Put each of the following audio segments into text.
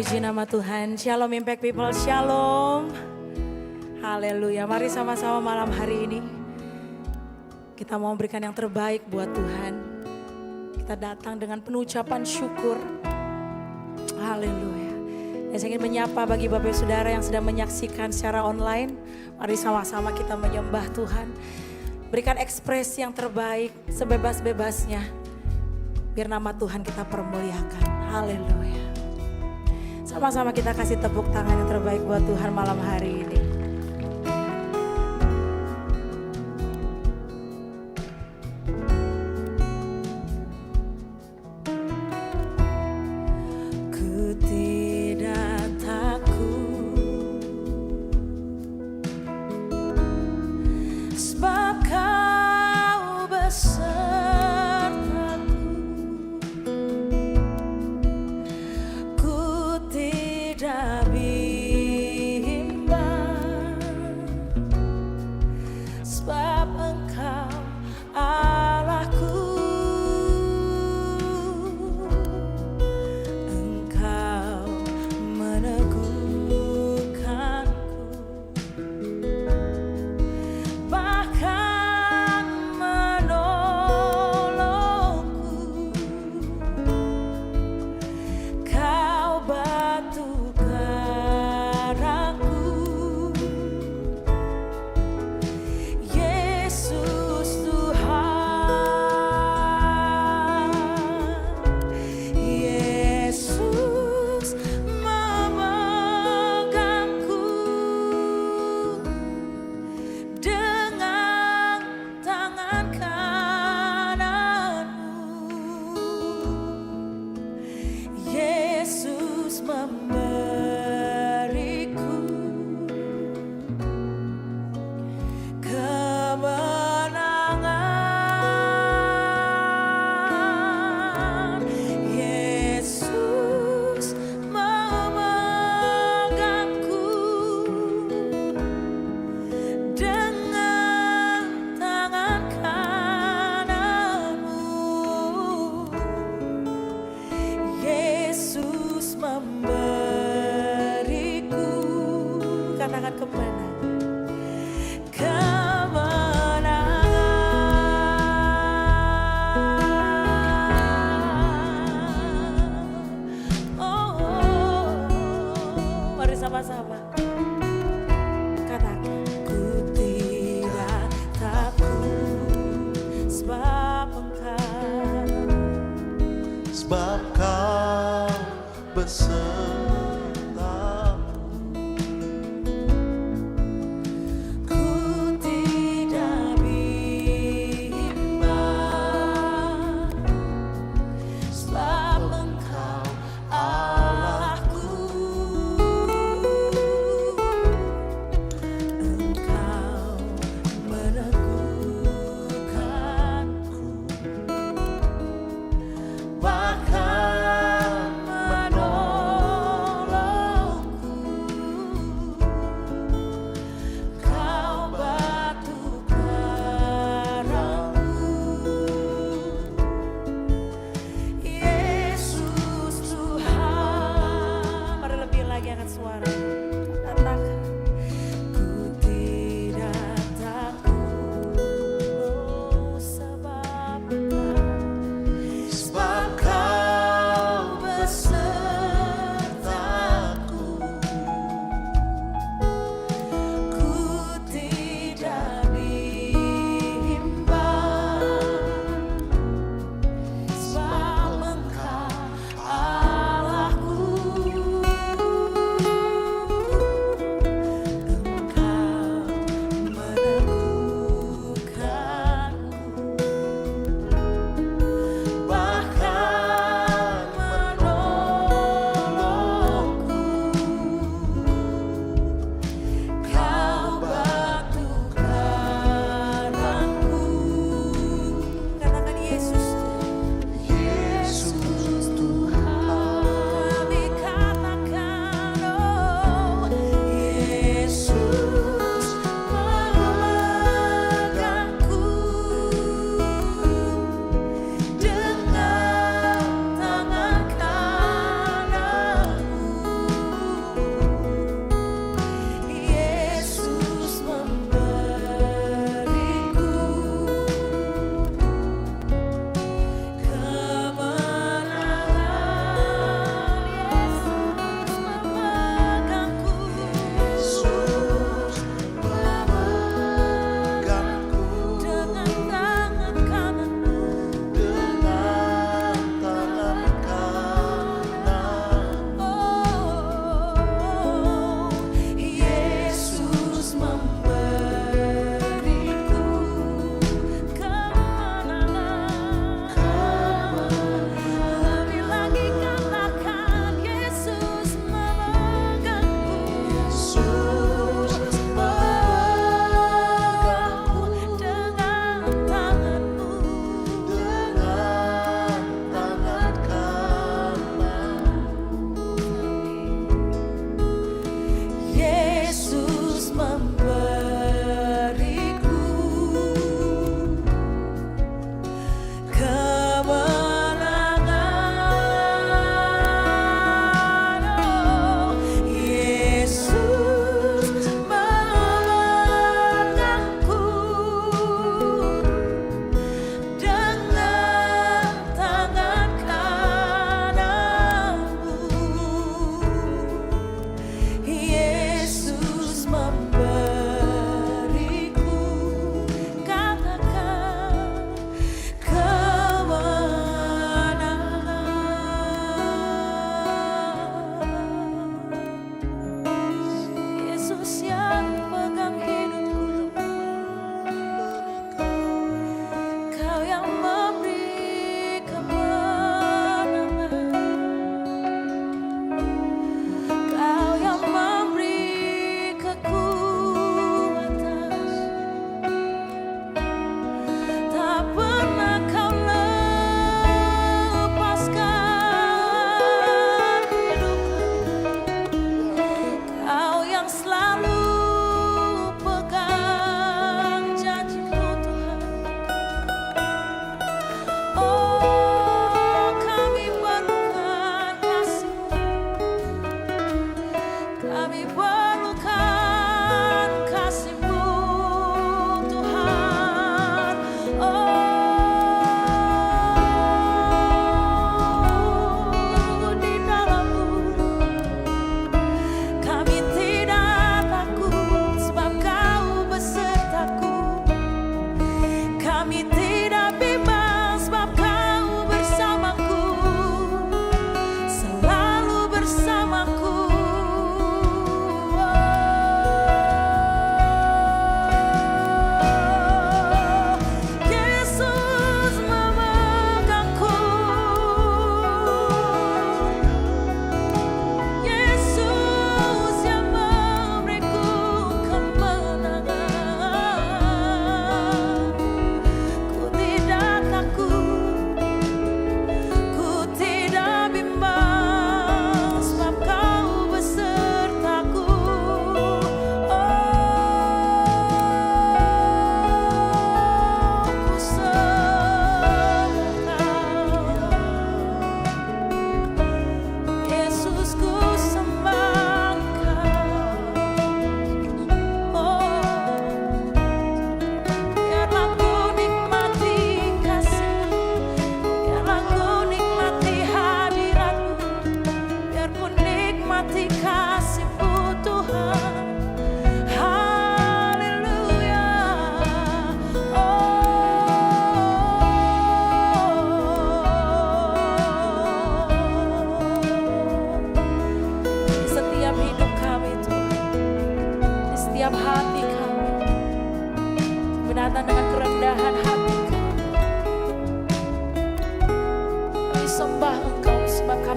Puji nama Tuhan. Shalom Impact People, Shalom. Haleluya. Mari sama-sama malam hari ini kita mau berikan yang terbaik buat Tuhan. Kita datang dengan penuh ucapan syukur. Haleluya. Dan saya ingin menyapa bagi Bapak Saudara yang sedang menyaksikan secara online. Mari sama-sama kita menyembah Tuhan. Berikan ekspresi yang terbaik sebebas-bebasnya. Biar nama Tuhan kita permuliakan. Haleluya. Sama-sama kita kasih tepuk tangan yang terbaik buat Tuhan malam hari ini. Ku tidak takut, sebab Kau besertaku. Ku tidak bimbang, sebab Engkau Allahku. Engkau meneguhkanku, bahkan menolongku. Kau batu karangku, Yesus Tuhan. Yesus memegangku dengan tangan kananmu. Yesus memberiku kemenangan. Yesus memegangku dengan tangan kananmu. Yesus memberiku, katakan kemenangan. Mari sama-sama katakan, ku tidak takut, sebab Kau besertaku. Ku tidak bimbang, sebab Engkau Allahku. Engkau meneguhkanku, bahkan menolongku.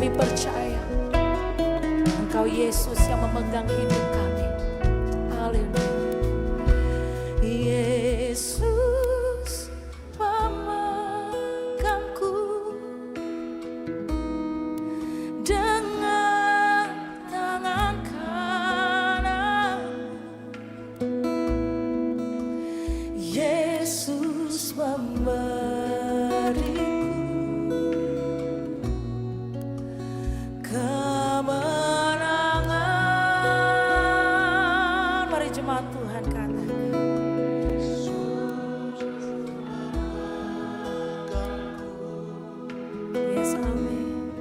Kami percaya Engkau Yesus yang memegang hidup kami. Haleluya. Yesus memegangku dengan tangan kanan. Yesus memberiku kemenangan. Mari jemaat Tuhan katakan. Yes, amin.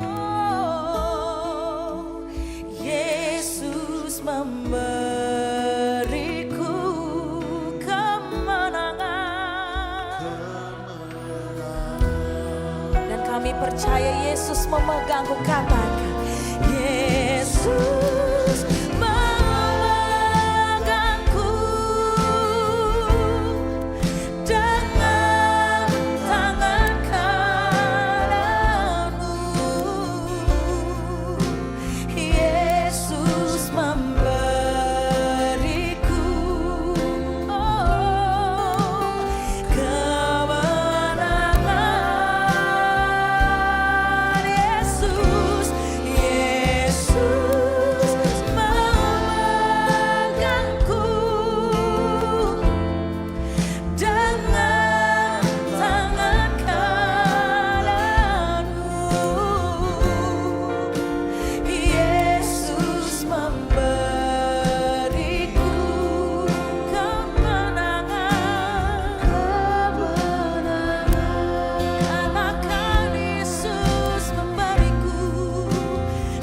Oh, Yesus memberiku kemenangan. Dan kami percaya Yesus memegangku. Katakan, Yesus memegangku dengan tangan kananmu. Yesus memberiku kemenangan. Yesus memegangku dengan tangan kananmu. Yesus memberiku kemenangan. Katakan, Yesus memberiku.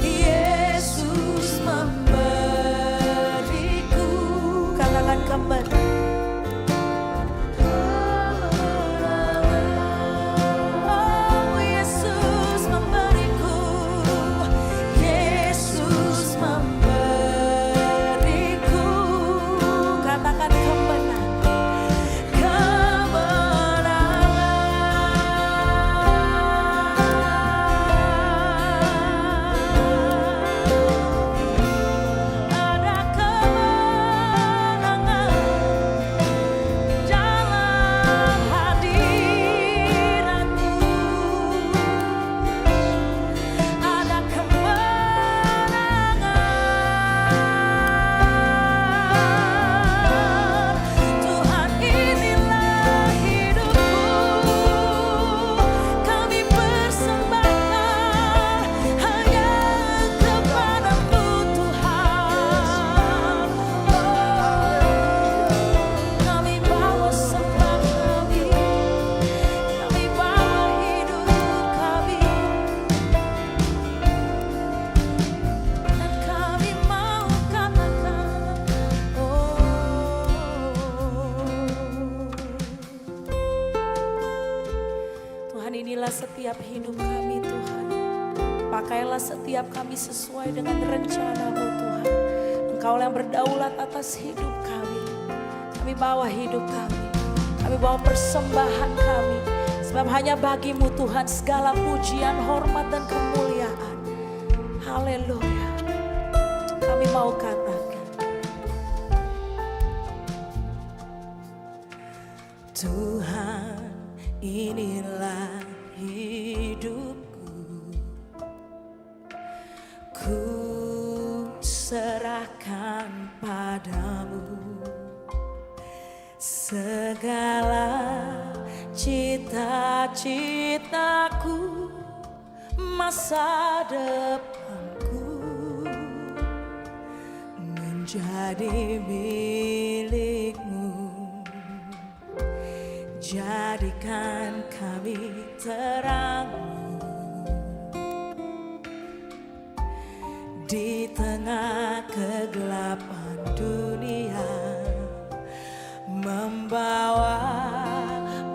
Yesus memberiku. Katakan kemenangan. Oh, Yesus memberiku. Yesus memberiku. Katakan kemenangan. Ada kemenangan dalam hadiratmu. Ada kemenangan. Tuhan, inilah hidupku. Kami persembahkan hanya kepadamu, Tuhan. Kami bawa sembah kami bawa hidup kami, dan kami mau katakan, Tuhan, inilah setiap hidup kami, Tuhan. Pakailah setiap kami sesuai dengan rencana-Mu, Tuhan. Engkau yang berdaulat atas hidup kami. Kami bawa hidup kami. Kami bawa persembahan kami. Sebab hanya bagi-Mu, Tuhan, segala pujian, hormat, dan kemuliaan. Haleluya. Kami mau katakan, Tuhan, inilah hidupku. Ku serahkan padamu segala cita-citaku, masa depanku menjadi milik-Mu. Jadikan kami terang-Mu di tengah kegelapan dunia, membawa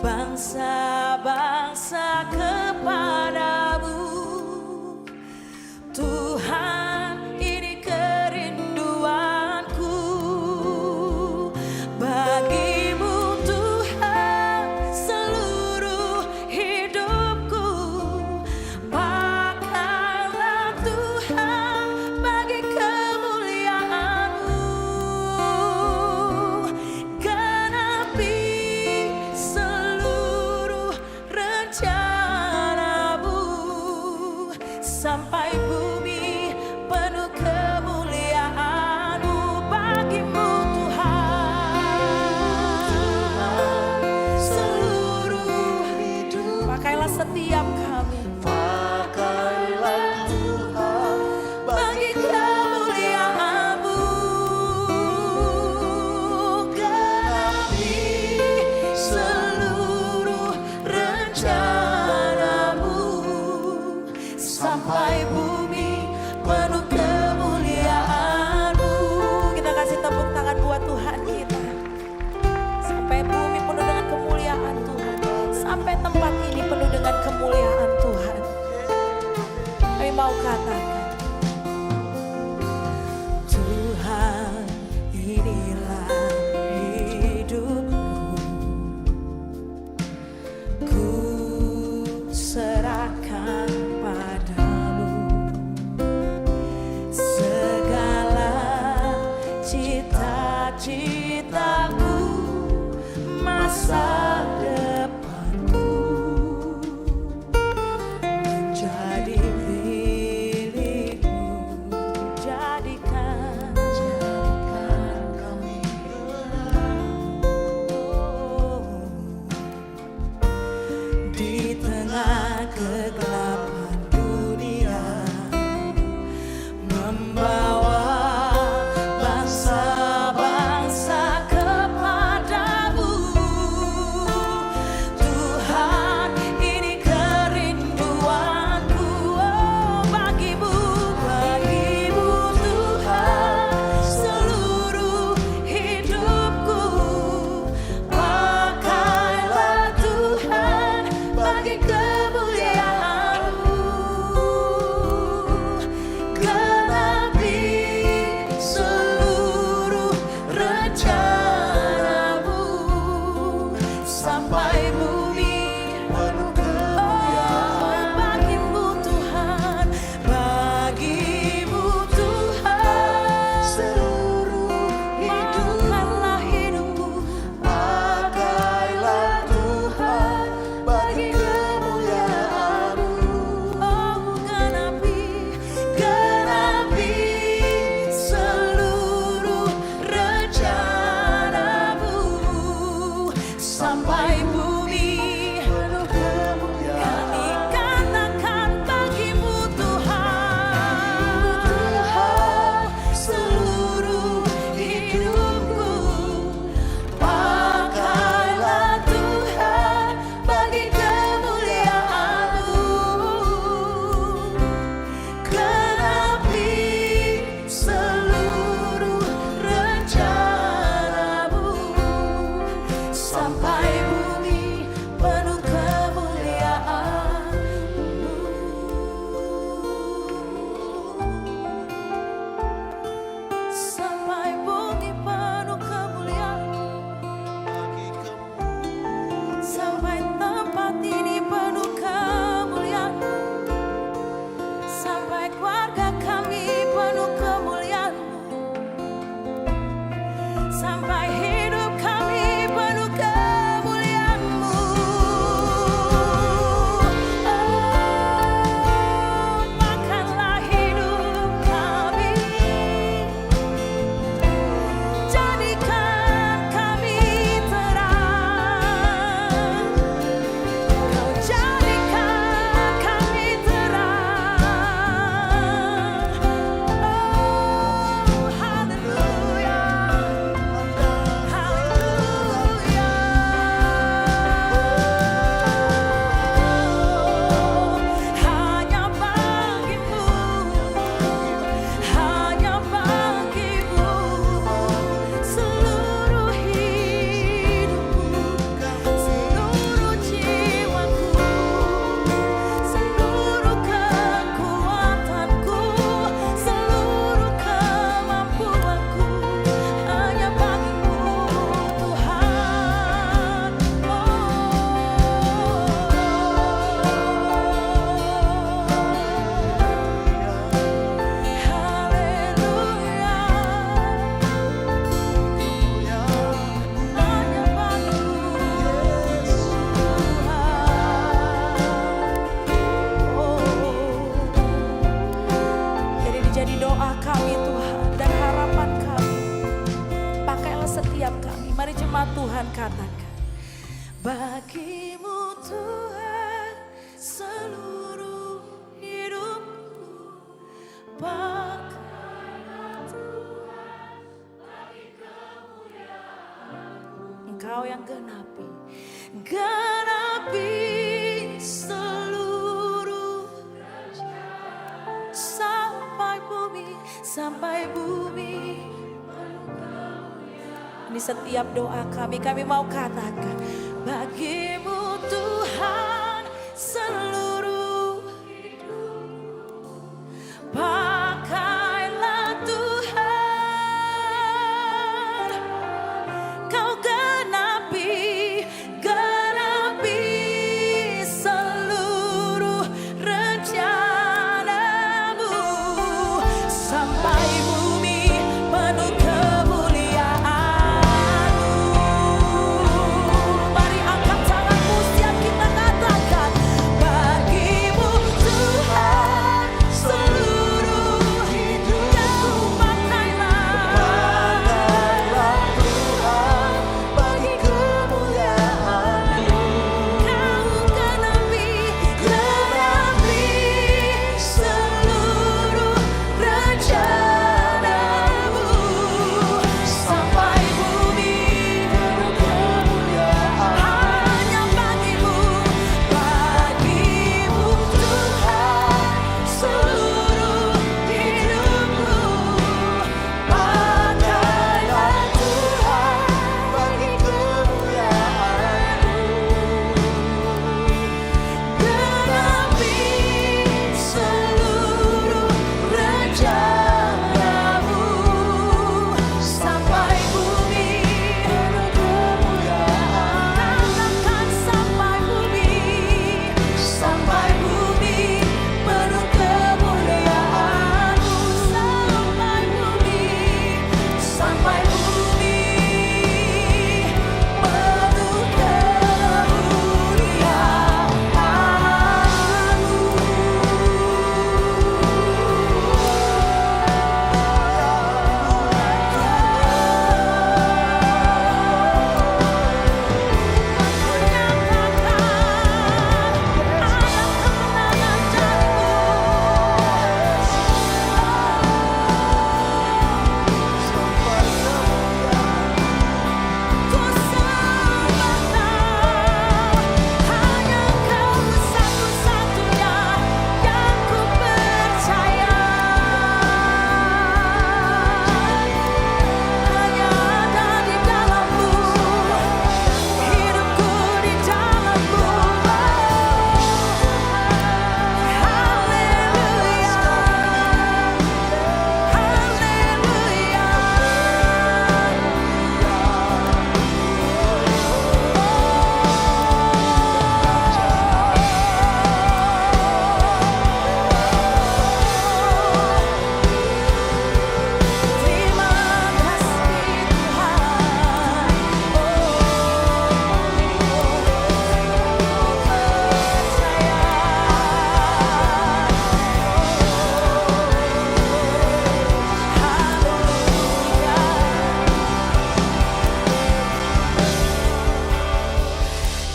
bangsa-bangsa kepadamu. Tuhan, ini kerinduanku, bagi-Mu Tuhan setiap kami. Pakailah Tuhan Bagi kemuliaan-Mu, genapi seluruh rencana-Mu, sampai bumi penuh kemuliaan-Mu. Kita kasih tepuk tangan buat Tuhan kita. Sampai bumi penuh dengan kemuliaan Tuhan, sampai tempat ini penuh dengan kemuliaan Tuhan. Kami mau katakan, Tuhan, inilah hidupku, ku serahkan padamu segala cita-citaku, masa depanku menjadi milikmu. Jadikan kami di tengah kegelapan dunia, membawa bangsa-bangsa kepadamu. Tuhan, ini kerinduanku, bagimu, bagimu Tuhan, seluruh hidupku. Pakailah Tuhan bagi kemuliaan-Mu, genapi seluruh rencana-Mu, sampai bumi penuh kemuliaan. Bagimu Tuhan, bagimu Tuhan, seluruh pakailah hidupku. Pakailah Tuhan bagi kemuliaan-Mu. Oh, genapi seluruh rencana-Mu, sampai bumi penuh kemuliaan. Kami katakan bagimu Tuhan, seluruh hidupku. Pakailah Tuhan bagi kemuliaan-Mu, genapi seluruh rencana-Mu, sampai bumi penuh kemuliaan-Mu. Sampai bumi penuh kemuliaan-Mu, sampai tempat ini penuh kemuliaan-Mu, sampai keluarga kami penuh kemuliaan-Mu, sampai hidup kami penuh kemuliaan-Mu. Oh, makanlah hidup kami, jadikan kami terang. Kau jadikan kami terang. Oh, haleluya, haleluya. Hanya bagimu, hanya bagimu, seluruh hidupku, seluruh jiwaku, seluruh kekuatanku, seluruh kemampuanku, hanya bagimu Tuhan. Haleluya, hanya bagimu Tuhan. Jadi dijadi doa kami Tuhan dan harapan kami. Pakailah setiap kami. Mari jemaat Tuhan katakan, bagimu Tuhan Engkau yang genapi seluruh sampai bumi. Ini setiap doa kami mau katakan, bagimu Tuhan seluruh hidup. Pakailah Tuhan, kau genapi seluruh rencanamu sampai bumi penuh kemuliaan-Mu. Mari angkat tanganmu, siap kita katakan, bagimu Tuhan seluruh hidupku. Pakailah Tuhan bagi kemuliaan-Mu. kau genapi seluruh rencanamu sampai bumi penuh kemuliaan. Hanya bagimu Tuhan seluruh hidupku. Pakailah Tuhan bagi kemuliaan-Mu. Genapi seluruh rencanamu sampai bumi penuh kemuliaan. Katakan sampai bumi penuh kemuliaan-Mu. Sampai bumi penuh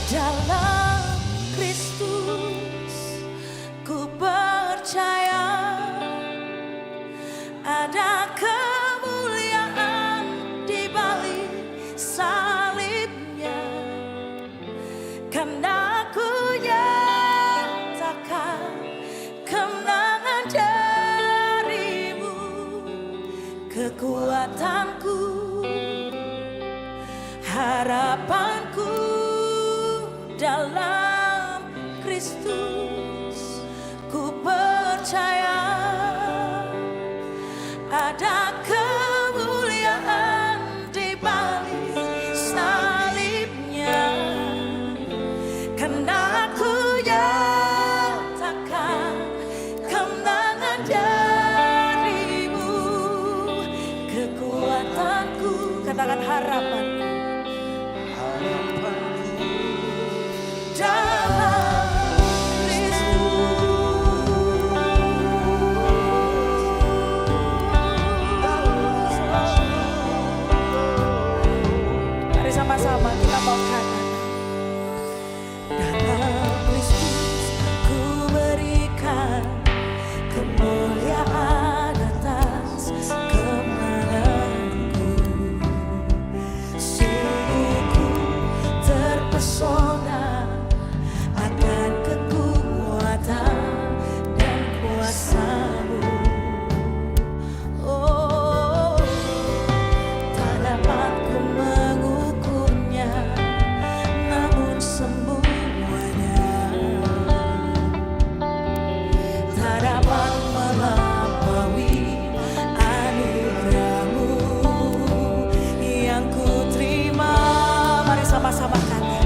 dalam Kristus ku percaya ada kemuliaan di balik salibnya, karena ku nyatakan kemenangan darimu, kekuatanku, harapanku dalam Kristus. Ku percaya ada kemuliaan di balik salibnya, karena ku nyatakan kemenangan darimu, kekuatanku. Katakan harapanku. terpesona akan kekuatan dan kuasa-Mu. Oh, tak dapat ku mengukurnya, namun semuanya tak dapat melampaui anugerah-Mu yang ku terima. Mari sama-sama kata,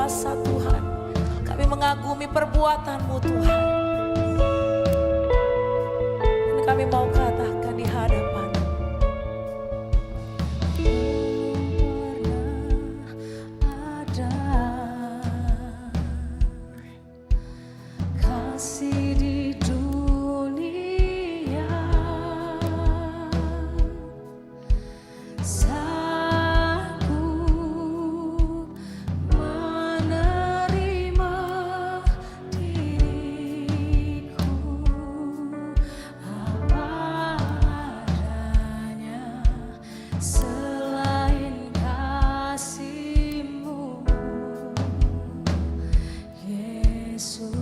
kuasa Tuhan. Kami mengagumi perbuatan-Mu Tuhan. Dan kami mau katakan di hadapan ada kasih di dunia, sanggup menerima diriku apa adanya, selain kasih-Mu Yesus.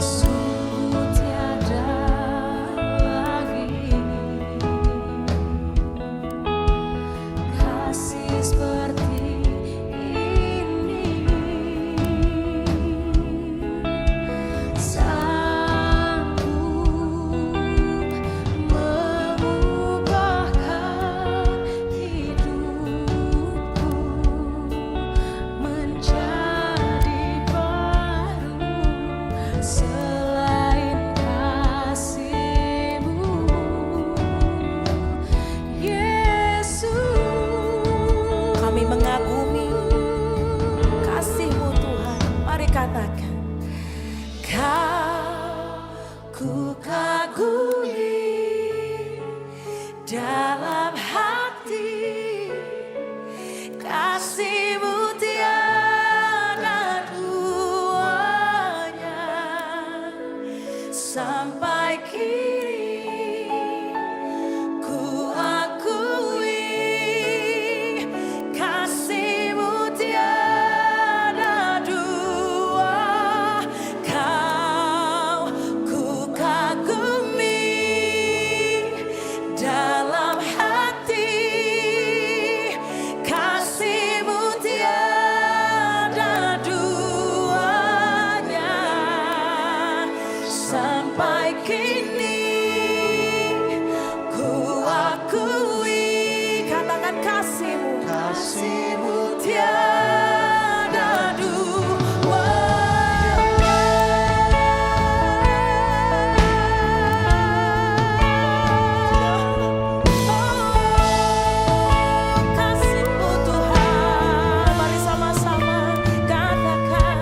Sungguh tiada lagi kasih seperti ini, sanggup mengubahkan hidupku menjadi baru, selain kasih-Mu Yesus. Kami mengagumi kasih-Mu Tuhan. Mari katakan, Kau ku kagumi dalam hati, kasih-Mu tiada duanya, sampai kini ku akui kasih-Mu tiada dua. Kau ku kagumi dalam hati, kasih-Mu tiada duanya, sampai kini ku akui. Katakan kasih-Mu, kasih-Mu tiada dua. Kasih-Mu Tuhan, mari sama-sama katakan,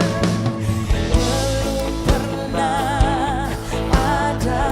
belum pernah ada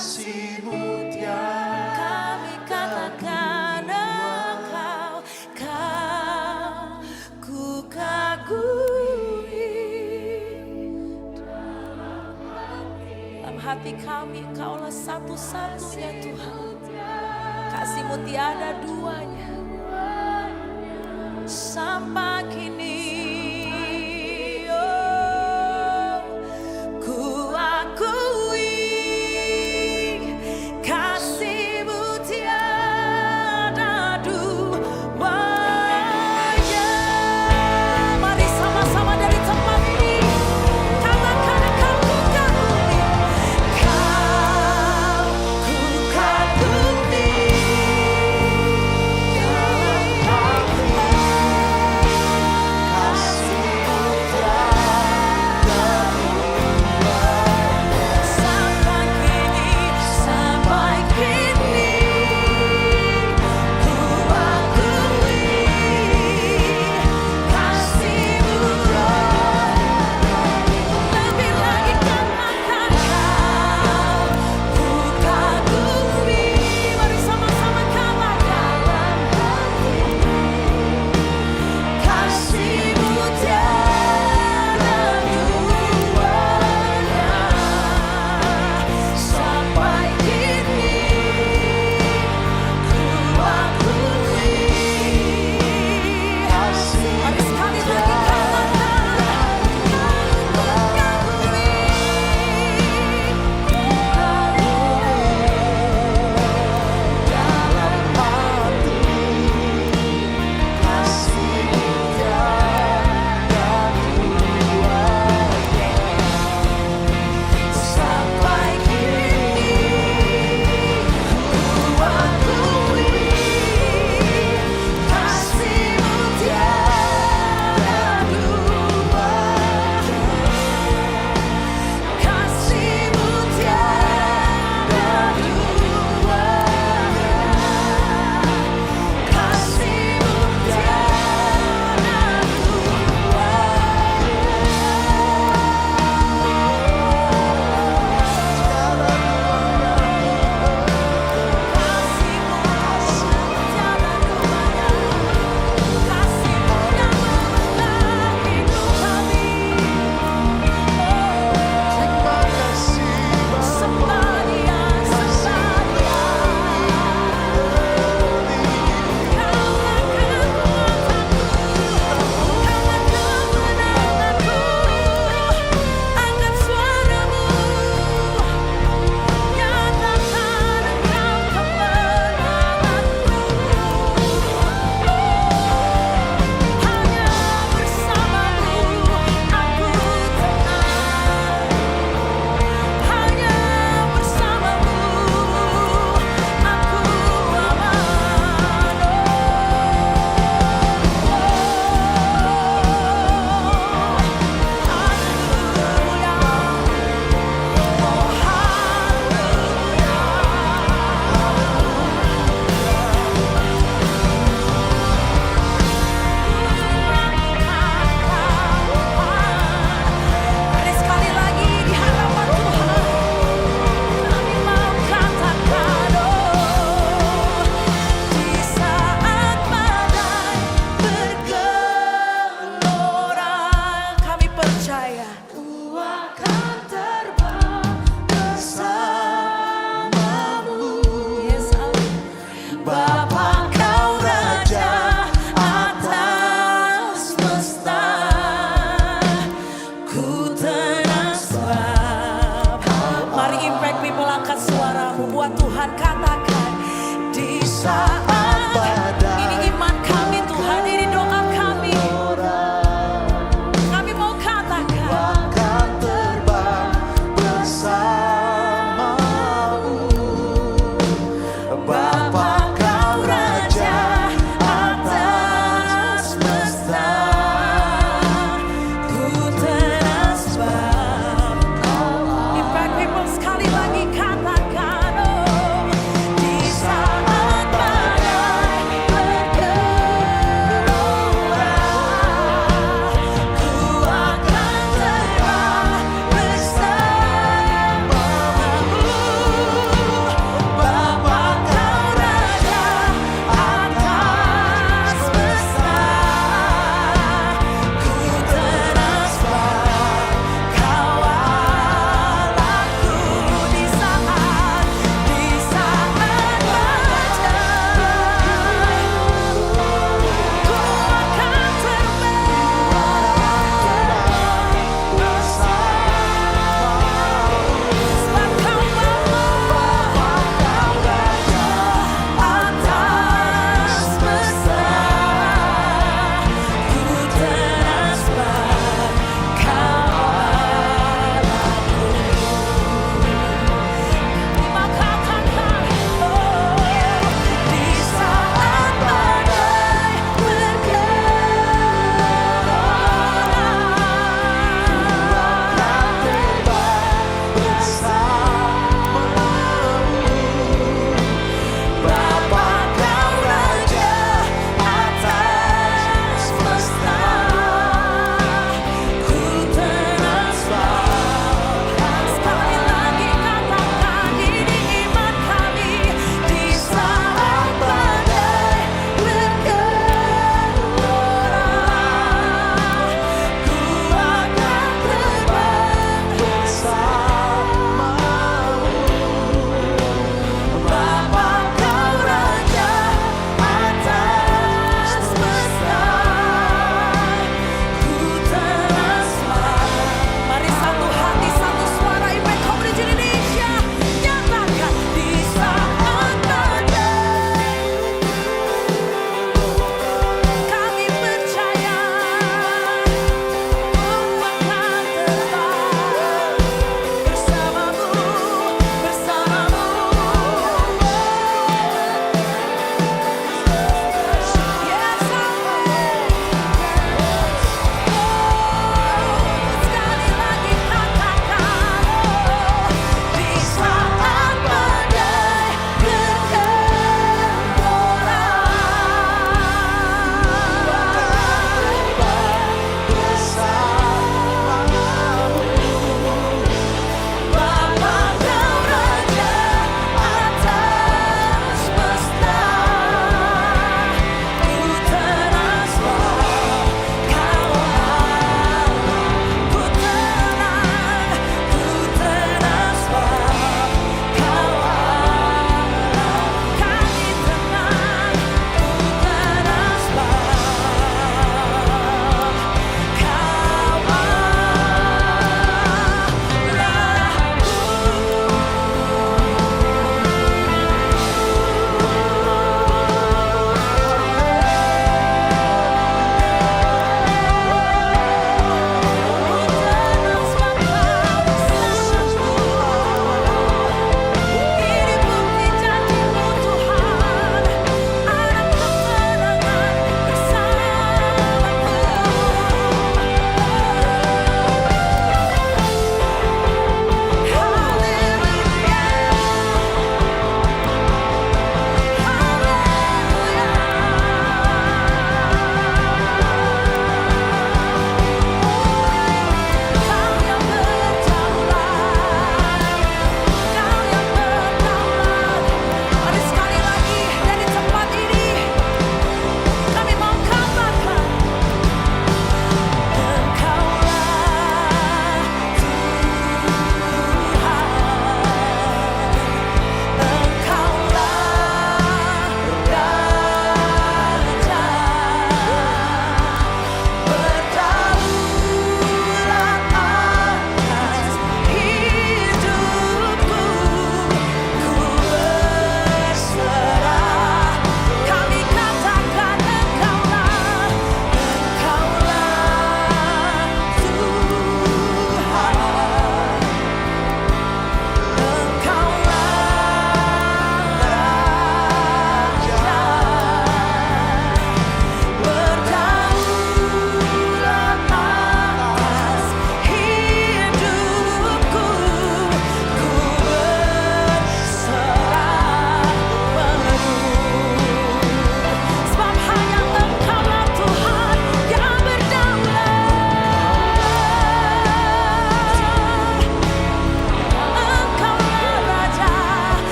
kasih-Mu tiada Kami katakan Engkau, Kau ku kagumi. Dalam hati kami Engkaulah satu-satunya Tuhan. Kasih-Mu tiada duanya. Sampai kini oh, ku akui kasih-Mu tiada duanya. Mari sama-sama dari tempat ini katakan Engkau ku kagumi. Kau ku kagumi. Sampai kini ku akui kasih-Mu. Lebih lagi katakan Kau ku kagumi. Mari sama-sama katakan kasih-Mu tiada duanya. Sampai kini ku akui. Mari sekali lagi katakan ku kagumi. Sampai kini ku akui kasih-Mu tiada duanya. Kasih-Mu tiada duanya. Kasih-Mu tiada Angkat suaramu, nyatakan Engkau kemenanganku. Hanya bersama-Mu aku tenang. Hanya bersama-Mu aku Mari sekali lagi di hadapan Tuhan kami mau katakan di saat badai bergelora kami percaya Ku akan terbang bersama-Mu. Yes, Bapa Kau Raja atas semesta. Ku tenang sebab mari impact people angkat suaramu buat Tuhan katakan di saat ini iman kami Tuhan, ini doa kami. Kami mau katakan akan terbang bersama-Mu. Bapa Kau Raja atas semesta. ku tenang sebab impact people sekali lagi katakan di saat badai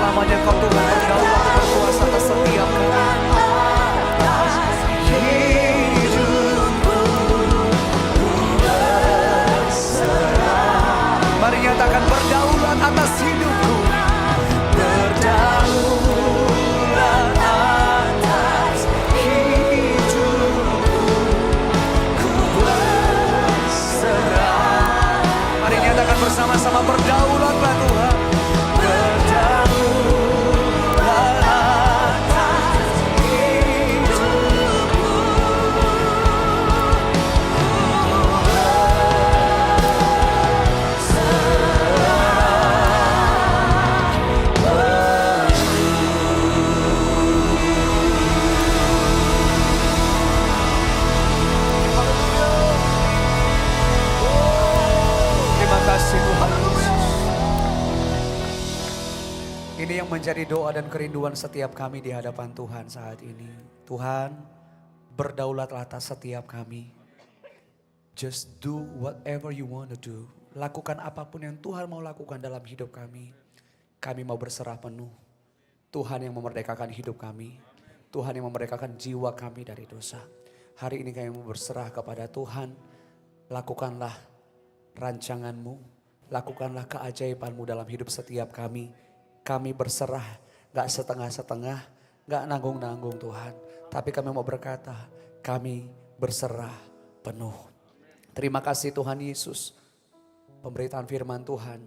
selama-lamanya Kau Tuhan berdaulat dan berkuasa atas setiap kami. Mari nyatakan berdaulat atas hidupku. Berdaulat atas hidupku, ku berserah. Mari nyatakan bersama-sama berdaulatlah Tuhan. Berdaulat atas hidupku, Terima kasih Tuhan Yesus. Ini yang menjadi doa dan kerinduan setiap kami di hadapan Tuhan saat ini. Tuhan, berdaulatlah atas setiap kami. Just do whatever you want to do. Lakukan apapun yang Tuhan mau lakukan dalam hidup kami. Kami mau berserah penuh. Tuhan yang memerdekakan hidup kami. Tuhan yang memerdekakan jiwa kami dari dosa. Hari ini kami mau berserah kepada Tuhan. Lakukanlah rancangan-Mu. Lakukanlah keajaiban-Mu dalam hidup setiap kami. Kami berserah, gak setengah-setengah, gak nanggung-nanggung Tuhan. Tapi kami mau berkata, kami berserah penuh. Terima kasih Tuhan Yesus. Pemberitaan firman Tuhan,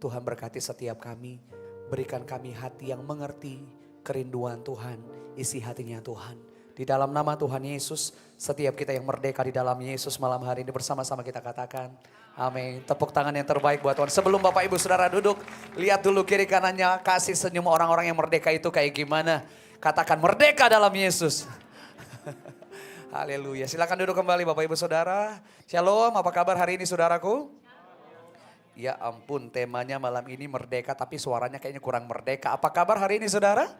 Tuhan berkati setiap kami. Berikan kami hati yang mengerti kerinduan Tuhan, isi hatinya Tuhan. Di dalam nama Tuhan Yesus, setiap kita yang merdeka di dalam Yesus malam hari ini bersama-sama kita katakan, amin. Tepuk tangan yang terbaik buat Tuhan. Sebelum Bapak Ibu Saudara duduk, lihat dulu kiri kanannya, kasih senyum orang-orang yang merdeka itu kayak gimana. Katakan merdeka dalam Yesus. Haleluya. Silakan duduk kembali Bapak Ibu Saudara. Shalom, apa kabar hari ini saudaraku? Ya ampun, temanya malam ini merdeka tapi suaranya kayaknya kurang merdeka. Apa kabar hari ini saudara?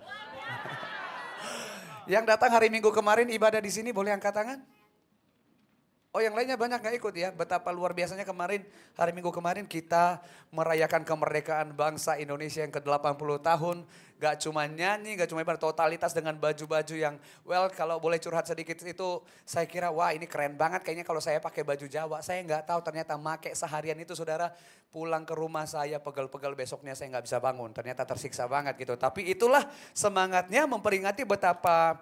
Yang datang hari Minggu kemarin ibadah di sini boleh angkat tangan? Oh yang lainnya banyak gak ikut ya. Betapa luar biasanya kemarin, hari Minggu kemarin kita merayakan kemerdekaan bangsa Indonesia yang ke-80 tahun. Gak cuma nyanyi, gak cuma ibadah, totalitas dengan baju-baju yang well kalau boleh curhat sedikit itu saya kira wah ini keren banget kayaknya kalau saya pakai baju Jawa. Saya gak tahu ternyata make seharian itu saudara pulang ke rumah saya pegel-pegel besoknya saya gak bisa bangun. Ternyata tersiksa banget gitu. Tapi itulah semangatnya memperingati betapa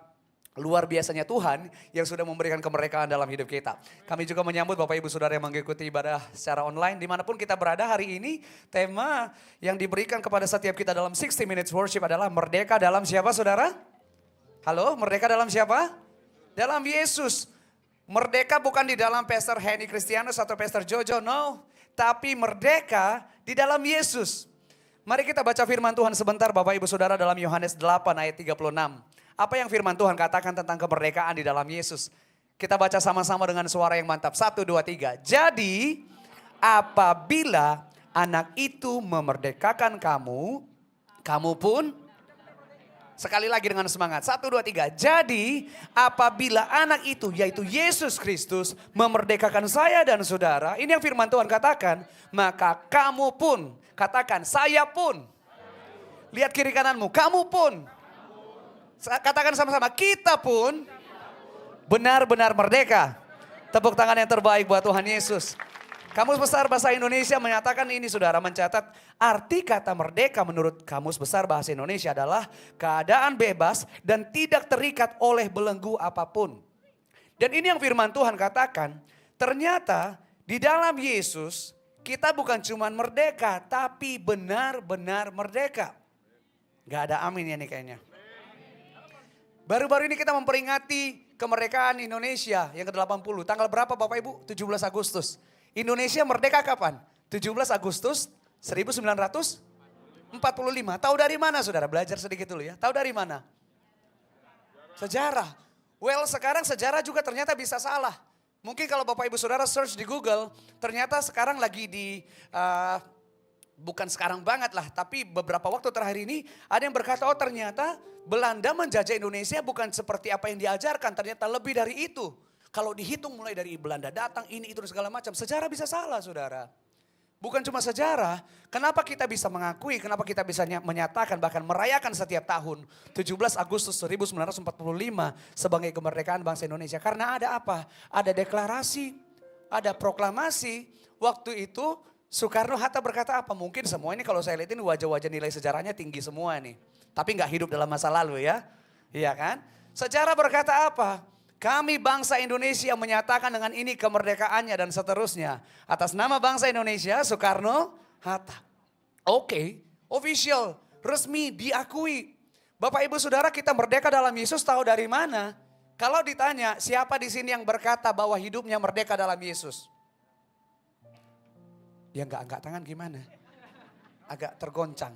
luar biasanya Tuhan yang sudah memberikan kemerdekaan dalam hidup kita. Kami juga menyambut Bapak Ibu Saudara yang mengikuti ibadah secara online. Dimanapun kita berada hari ini, tema yang diberikan kepada setiap kita dalam 60 Minutes Worship adalah merdeka dalam siapa saudara? Halo, merdeka dalam siapa? Dalam Yesus. Merdeka bukan di dalam Pastor Henny Kristianus atau Pastor Jojo, no. Tapi merdeka di dalam Yesus. Mari kita baca firman Tuhan sebentar Bapak Ibu Saudara dalam Yohanes 8 ayat 36. Apa yang firman Tuhan katakan tentang kemerdekaan di dalam Yesus? Kita baca sama-sama dengan suara yang mantap. 1, 2, 3. Jadi apabila anak itu memerdekakan kamu, kamu pun, sekali lagi dengan semangat. 1, 2, 3. Jadi apabila anak itu yaitu Yesus Kristus memerdekakan saya dan saudara. Ini yang firman Tuhan katakan. Maka kamu pun, katakan saya pun. Lihat kiri kananmu, kamu pun. Katakan sama-sama, kita pun benar-benar merdeka. Tepuk tangan yang terbaik buat Tuhan Yesus. Kamus Besar Bahasa Indonesia menyatakan ini saudara, mencatat arti kata merdeka menurut Kamus Besar Bahasa Indonesia adalah keadaan bebas dan tidak terikat oleh belenggu apapun. Dan ini yang firman Tuhan katakan, ternyata di dalam Yesus kita bukan cuma merdeka tapi benar-benar merdeka. Gak ada amin ya nih kayaknya. Baru-baru ini kita memperingati kemerdekaan Indonesia yang ke-80. Tanggal berapa Bapak Ibu? 17 Agustus. Indonesia merdeka kapan? 17 Agustus 1945. Tahu dari mana saudara? Belajar sedikit dulu ya. Tahu dari mana? Sejarah. Well sekarang sejarah juga ternyata bisa salah. Mungkin kalau Bapak Ibu Saudara search di Google. Ternyata sekarang lagi di... bukan sekarang banget lah, tapi beberapa waktu terakhir ini ada yang berkata, oh ternyata Belanda menjajah Indonesia bukan seperti apa yang diajarkan, ternyata lebih dari itu. Kalau dihitung mulai dari Belanda datang, ini, itu, dan segala macam, sejarah bisa salah saudara. Bukan cuma sejarah, kenapa kita bisa mengakui, kenapa kita bisa menyatakan bahkan merayakan setiap tahun 17 Agustus 1945 sebagai kemerdekaan bangsa Indonesia. Karena ada apa? Ada deklarasi, ada proklamasi. Waktu itu Soekarno-Hatta berkata apa? Mungkin semua ini kalau saya lihat ini wajah-wajah nilai sejarahnya tinggi semua nih. Tapi nggak hidup dalam masa lalu ya. Iya kan? Sejarah berkata apa? Kami bangsa Indonesia menyatakan dengan ini kemerdekaannya dan seterusnya. Atas nama bangsa Indonesia, Soekarno-Hatta. Oke, official, resmi, diakui. Bapak Ibu Saudara, kita merdeka dalam Yesus tahu dari mana? Kalau ditanya, siapa di sini yang berkata bahwa hidupnya merdeka dalam Yesus? Ya enggak angkat tangan gimana? Agak tergoncang.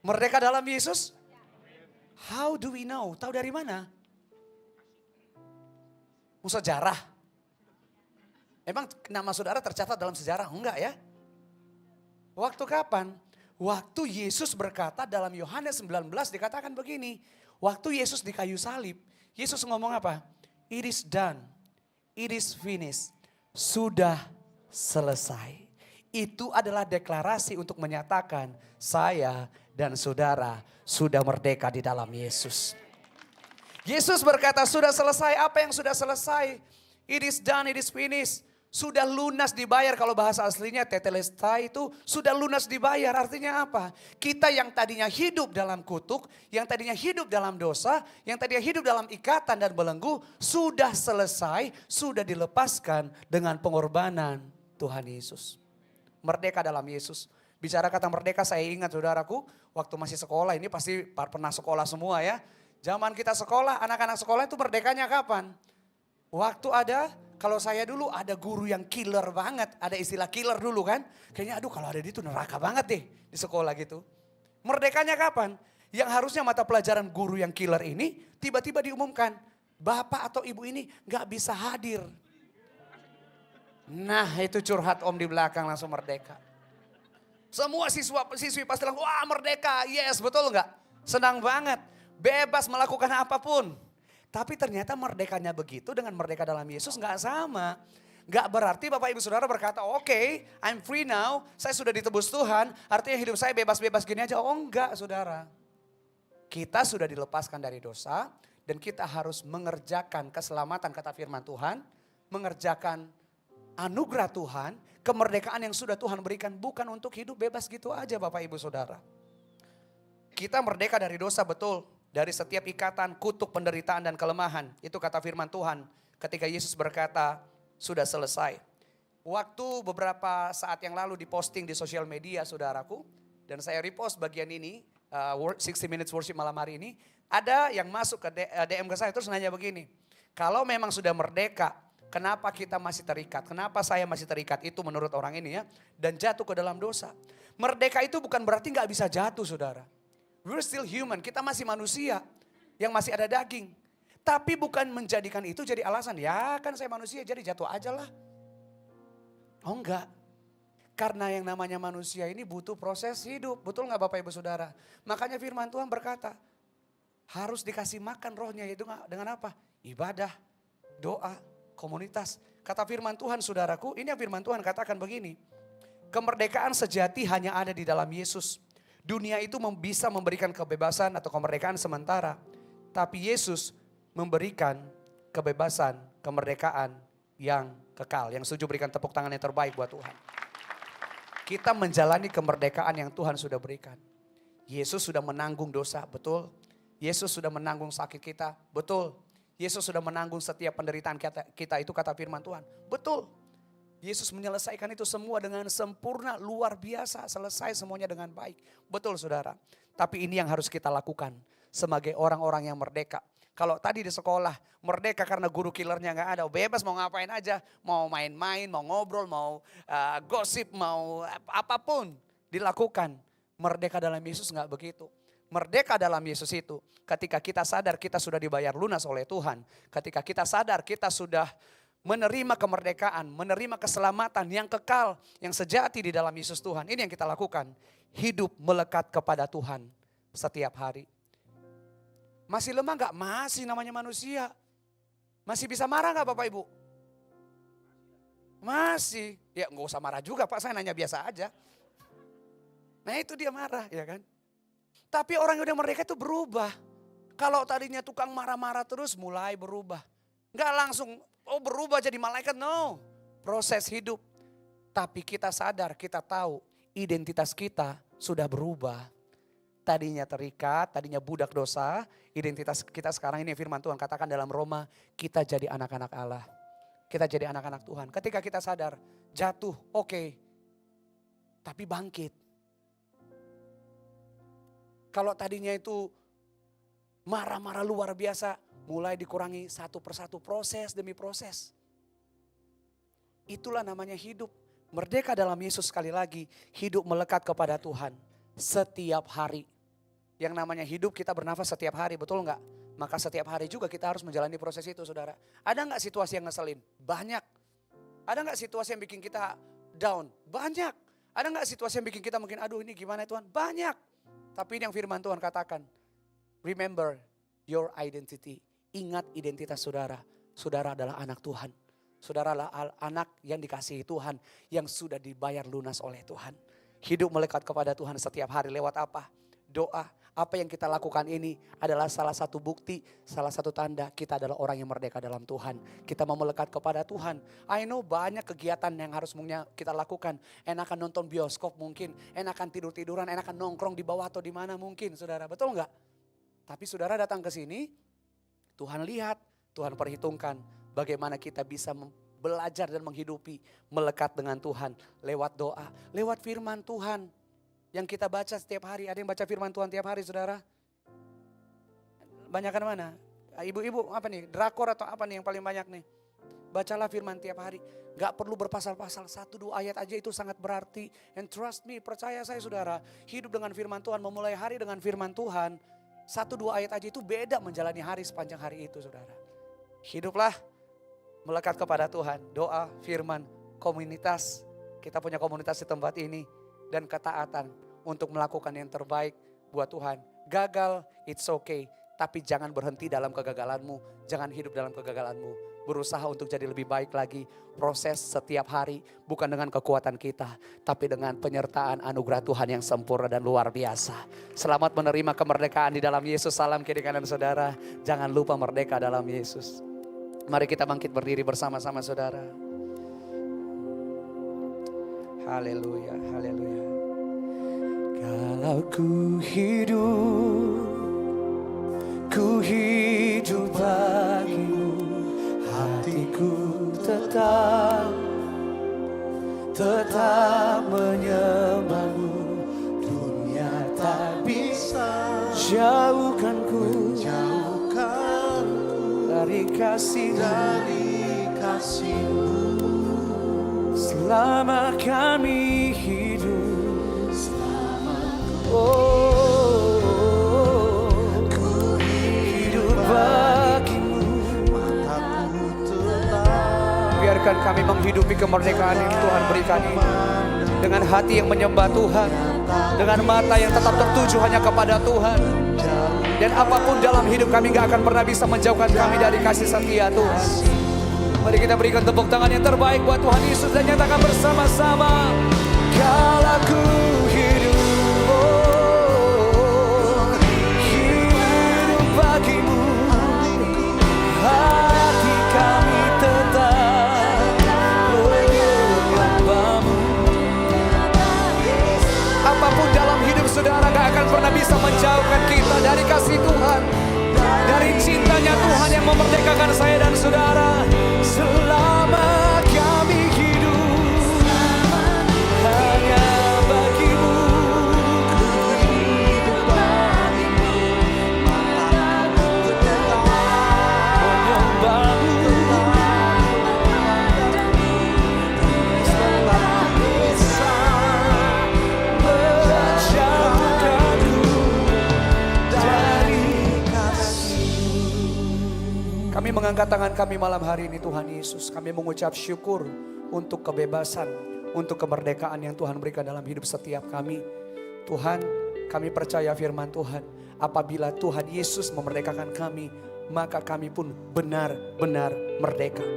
Merdeka dalam Yesus? How do we know? Tahu dari mana? Sejarah. Emang nama saudara tercatat dalam sejarah? Enggak ya. Waktu kapan? Waktu Yesus berkata dalam Yohanes 19 dikatakan begini. Waktu Yesus di kayu salib, Yesus ngomong apa? It is done, it is finished. Sudah selesai. Itu adalah deklarasi untuk menyatakan saya dan saudara sudah merdeka di dalam Yesus. Yesus berkata sudah selesai, apa yang sudah selesai? It is done, it is finished. Sudah lunas dibayar, kalau bahasa aslinya tetelestai itu sudah lunas dibayar. Artinya apa? Kita yang tadinya hidup dalam kutuk, yang tadinya hidup dalam dosa, yang tadinya hidup dalam ikatan dan belenggu, sudah selesai, sudah dilepaskan dengan pengorbanan Tuhan Yesus. Merdeka dalam Yesus. Bicara kata merdeka saya ingat saudaraku, waktu masih sekolah, ini pasti pernah sekolah semua ya. Zaman kita sekolah, anak-anak sekolah itu merdekanya kapan? Waktu ada, kalau saya dulu ada guru yang killer banget. Ada istilah killer dulu kan. Kayaknya aduh kalau ada di itu neraka banget deh di sekolah gitu. Merdekanya kapan? Yang harusnya mata pelajaran guru yang killer ini tiba-tiba diumumkan. Bapak atau ibu ini gak bisa hadir. Nah itu curhat om di belakang langsung merdeka. Semua siswi pasti langsung wah merdeka. Yes betul gak? Senang banget. Bebas melakukan apapun. Tapi ternyata merdekanya begitu dengan merdeka dalam Yesus gak sama. Gak berarti Bapak Ibu Saudara berkata oke, I'm free now. Saya sudah ditebus Tuhan. Artinya hidup saya bebas-bebas gini aja. Oh enggak saudara. Kita sudah dilepaskan dari dosa. Dan kita harus mengerjakan keselamatan kata firman Tuhan. Mengerjakan anugerah Tuhan. Kemerdekaan yang sudah Tuhan berikan. Bukan untuk hidup bebas gitu aja Bapak Ibu Saudara. Kita merdeka dari dosa betul. Dari setiap ikatan, kutuk, penderitaan, dan kelemahan. Itu kata firman Tuhan ketika Yesus berkata, sudah selesai. Waktu beberapa saat yang lalu diposting di sosial media saudaraku. Dan saya repost bagian ini, 60 Minutes Worship malam hari ini. Ada yang masuk ke DM ke saya terus nanya begini. Kalau memang sudah merdeka, kenapa kita masih terikat? Kenapa saya masih terikat? Itu menurut orang ini ya. Dan jatuh ke dalam dosa. Merdeka itu bukan berarti gak bisa jatuh saudara. We're still human, kita masih manusia yang masih ada daging. Tapi bukan menjadikan itu jadi alasan, ya kan saya manusia jadi jatuh aja lah. Oh enggak, karena yang namanya manusia ini butuh proses hidup. Betul gak Bapak Ibu Saudara? Makanya firman Tuhan berkata, harus dikasih makan rohnya itu dengan apa? Ibadah, doa, komunitas. Kata firman Tuhan saudaraku, ini yang firman Tuhan katakan begini. Kemerdekaan sejati hanya ada di dalam Yesus. Dunia itu bisa memberikan kebebasan atau kemerdekaan sementara. Tapi Yesus memberikan kebebasan, kemerdekaan yang kekal. Yang setuju berikan tepuk tangan yang terbaik buat Tuhan. Kita menjalani kemerdekaan yang Tuhan sudah berikan. Yesus sudah menanggung dosa, betul. Yesus sudah menanggung sakit kita, betul. Yesus sudah menanggung setiap penderitaan kita, itu kata firman Tuhan, betul. Yesus menyelesaikan itu semua dengan sempurna, luar biasa, selesai semuanya dengan baik. Betul saudara, tapi ini yang harus kita lakukan sebagai orang-orang yang merdeka. Kalau tadi di sekolah, merdeka karena guru killernya gak ada, bebas mau ngapain aja. Mau main-main, mau ngobrol, mau gosip, mau apapun dilakukan. Merdeka dalam Yesus gak begitu. Merdeka dalam Yesus itu ketika kita sadar kita sudah dibayar lunas oleh Tuhan. Ketika kita sadar kita sudah menerima kemerdekaan, menerima keselamatan yang kekal, yang sejati di dalam Yesus Tuhan. Ini yang kita lakukan. Hidup melekat kepada Tuhan setiap hari. Masih lemah gak? Masih namanya manusia. Masih bisa marah gak Bapak Ibu? Masih. Ya nggak usah marah juga Pak, saya nanya biasa aja. Nah itu dia marah ya kan. Tapi orang yang udah merdeka itu berubah. Kalau tadinya tukang marah-marah terus mulai berubah. Nggak langsung berubah jadi malaikat, no. Proses hidup. Tapi kita sadar, kita tahu identitas kita sudah berubah. Tadinya terikat, tadinya budak dosa. Identitas kita sekarang ini firman Tuhan katakan dalam Roma, kita jadi anak-anak Allah. Kita jadi anak-anak Tuhan. Ketika kita sadar, jatuh, oke. Tapi bangkit. Kalau tadinya itu marah-marah luar biasa, mulai dikurangi satu persatu, proses demi proses. Itulah namanya hidup. Merdeka dalam Yesus, sekali lagi, hidup melekat kepada Tuhan setiap hari. Yang namanya hidup kita bernafas setiap hari, betul enggak? Maka setiap hari juga kita harus menjalani proses itu, saudara. Ada enggak situasi yang ngeselin? Banyak. Ada enggak situasi yang bikin kita down? Banyak. Ada enggak situasi yang bikin kita mungkin aduh ini gimana Tuhan? Banyak. Tapi ini yang firman Tuhan katakan. Remember your identity. Ingat identitas saudara. Saudara adalah anak Tuhan. Saudara adalah anak yang dikasihi Tuhan. Yang sudah dibayar lunas oleh Tuhan. Hidup melekat kepada Tuhan setiap hari lewat apa? Doa. Apa yang kita lakukan ini adalah salah satu bukti, salah satu tanda kita adalah orang yang merdeka dalam Tuhan. Kita mau melekat kepada Tuhan. I know banyak kegiatan yang harus kita lakukan. Enakan nonton bioskop mungkin, enakan tidur-tiduran, enakan nongkrong di bawah atau di mana mungkin, saudara. Betul enggak? Tapi saudara datang ke sini, Tuhan lihat, Tuhan perhitungkan bagaimana kita bisa belajar dan menghidupi, melekat dengan Tuhan lewat doa, lewat firman Tuhan. Yang kita baca setiap hari, ada yang baca firman Tuhan tiap hari saudara? Banyakan mana? Ibu-ibu apa nih? Drakor atau apa nih yang paling banyak nih? Bacalah firman tiap hari. Gak perlu berpasal-pasal, 1-2 ayat aja itu sangat berarti. And trust me, percaya saya saudara, hidup dengan firman Tuhan, memulai hari dengan firman Tuhan, 1-2 ayat aja itu beda menjalani hari sepanjang hari itu saudara. Hiduplah melekat kepada Tuhan, doa, firman, komunitas. Kita punya komunitas di tempat ini. Dan ketaatan untuk melakukan yang terbaik buat Tuhan. Gagal, it's okay. Tapi jangan berhenti dalam kegagalanmu. Jangan hidup dalam kegagalanmu. Berusaha untuk jadi lebih baik lagi. Proses setiap hari bukan dengan kekuatan kita. Tapi dengan penyertaan anugerah Tuhan yang sempurna dan luar biasa. Selamat menerima kemerdekaan di dalam Yesus. Salam kiri kanan saudara. Jangan lupa merdeka dalam Yesus. Mari kita bangkit berdiri bersama-sama saudara. Haleluya, haleluya. Kalau ku hidup bagimu, hatiku tetap menyembahmu. Dunia tak bisa jauhkanku dari kasih-Mu. Selama kami hidup, ku hidup bagimu. Biarkan kami menghidupi kemerdekaan yang Tuhan berikan ini dengan hati yang menyembah Tuhan, dengan mata yang tetap tertuju hanya kepada Tuhan. Dan apapun dalam hidup kami gak akan pernah bisa menjauhkan kami dari kasih setia Tuhan. Mari kita berikan tepuk tangan yang terbaik buat Tuhan Yesus dan nyatakan bersama-sama. Kalau ku hidup bagimu, hati kami tetap menyembahmu. Apapun dalam hidup saudara gak akan pernah bisa menjauhkan kita dari kasih Tuhan, dari cintanya Tuhan yang memerdekakan saya dan saudara. Selama kami hidup hanya bagimu, menyembahmu. Setelah bisa menjauhkanku dari kasih. Kami mengangkat tangan kami malam hari ini Tuhan Yesus. Kami mengucap syukur untuk kebebasan, untuk kemerdekaan yang Tuhan berikan dalam hidup setiap kami. Tuhan, kami percaya firman Tuhan. Apabila Tuhan Yesus memerdekakan kami, maka kami pun benar-benar merdeka.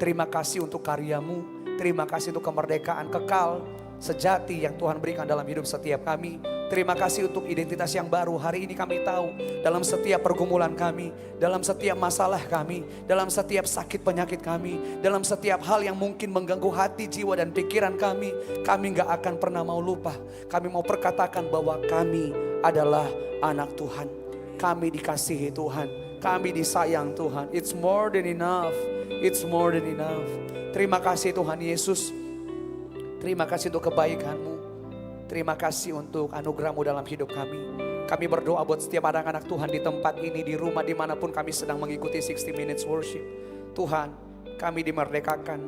Terima kasih untuk karya-Mu. Terima kasih untuk kemerdekaan kekal sejati yang Tuhan berikan dalam hidup setiap kami. Terima kasih untuk identitas yang baru. Hari ini kami tahu dalam setiap pergumulan kami, dalam setiap masalah kami, dalam setiap sakit penyakit kami, dalam setiap hal yang mungkin mengganggu hati, jiwa dan pikiran kami gak akan pernah mau lupa. Kami mau perkatakan bahwa kami adalah anak Tuhan. Kami dikasihi Tuhan, kami disayang Tuhan. It's more than enough. It's more than enough. Terima kasih Tuhan Yesus. Terima kasih untuk kebaikan-Mu. Terima kasih untuk anugerah-Mu dalam hidup kami. Kami berdoa buat setiap anak-anak Tuhan di tempat ini, di rumah, dimanapun kami sedang mengikuti 60 Minutes Worship. Tuhan, kami dimerdekakan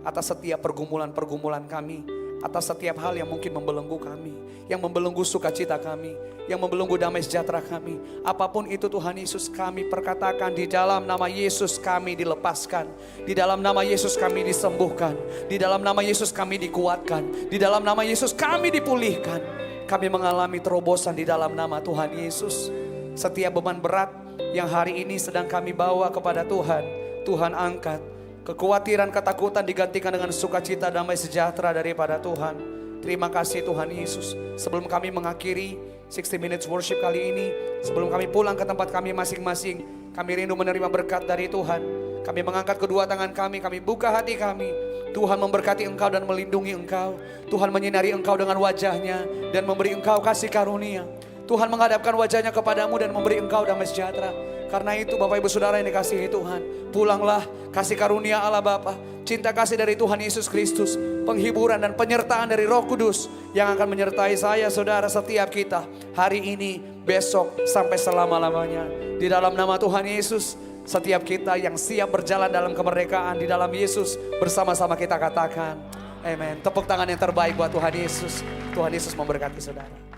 atas setiap pergumulan-pergumulan kami, atas setiap hal yang mungkin membelenggu kami, yang membelenggu sukacita kami, yang membelenggu damai sejahtera kami. Apapun itu Tuhan Yesus, kami perkatakan di dalam nama Yesus kami dilepaskan. Di dalam nama Yesus kami disembuhkan. Di dalam nama Yesus kami dikuatkan. Di dalam nama Yesus kami dipulihkan. Kami mengalami terobosan di dalam nama Tuhan Yesus. Setiap beban berat yang hari ini sedang kami bawa kepada Tuhan, Tuhan angkat. Kekhawatiran, ketakutan digantikan dengan sukacita, damai sejahtera daripada Tuhan. Terima kasih Tuhan Yesus. Sebelum kami mengakhiri 60 Minutes Worship kali ini, sebelum kami pulang ke tempat kami masing-masing, kami rindu menerima berkat dari Tuhan. Kami mengangkat kedua tangan kami buka hati kami. Tuhan memberkati engkau dan melindungi engkau. Tuhan menyinari engkau dengan wajahnya dan memberi engkau kasih karunia. Tuhan menghadapkan wajahnya kepadamu dan memberi engkau damai sejahtera. Karena itu Bapak Ibu Saudara yang dikasihi Tuhan, pulanglah kasih karunia Allah Bapa, cinta kasih dari Tuhan Yesus Kristus, penghiburan dan penyertaan dari Roh Kudus yang akan menyertai saya, saudara, setiap kita hari ini, besok, sampai selama-lamanya. Di dalam nama Tuhan Yesus, setiap kita yang siap berjalan dalam kemerdekaan di dalam Yesus, bersama-sama kita katakan amin. Tepuk tangan yang terbaik buat Tuhan Yesus. Tuhan Yesus memberkati saudara.